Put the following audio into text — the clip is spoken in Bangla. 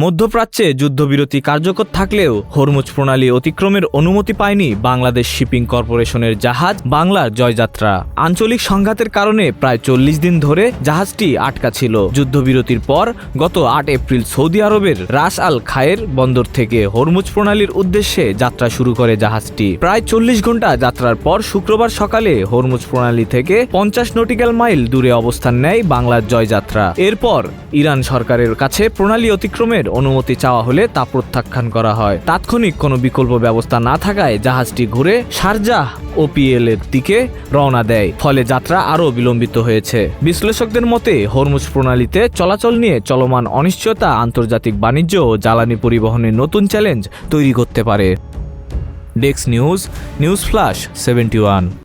মধ্যপ্রাচ্যে যুদ্ধবিরতি কার্যকর থাকলেও হরমুজ প্রণালী অতিক্রমের অনুমতি পায়নি বাংলাদেশ শিপিং কর্পোরেশনের জাহাজ বাংলার জয়যাত্রা। আঞ্চলিক সংঘাতের কারণে প্রায় ৪০ দিন ধরে জাহাজটি আটকা ছিল। যুদ্ধবিরতির পর গত ৮ এপ্রিল সৌদি আরবের রাস আল খায়ের বন্দর থেকে হরমুজ প্রণালীর উদ্দেশ্যে যাত্রা শুরু করে জাহাজটি। প্রায় ৪০ ঘন্টা যাত্রার পর শুক্রবার সকালে হরমুজ প্রণালী থেকে ৫০ নটিক্যাল মাইল দূরে অবস্থান নেয় বাংলার জয়যাত্রা। এরপর ইরান সরকারের কাছে প্রণালী অতিক্রমের অনুমতি চাওয়া হলে তা প্রত্যাখ্যান করা হয়। তাৎক্ষণিক কোনো বিকল্প ব্যবস্থা না থাকায় জাহাজটি ঘুরে শারজাহ ওপিএল এর দিকে রওনা দেয়, ফলে যাত্রা আরও বিলম্বিত হয়েছে। বিশ্লেষকদের মতে হরমুজ প্রণালীতে চলাচল নিয়ে চলমান অনিশ্চয়তা আন্তর্জাতিক বাণিজ্য ও জ্বালানি পরিবহনে নতুন চ্যালেঞ্জ তৈরি করতে পারে। Desk news, news flash 71।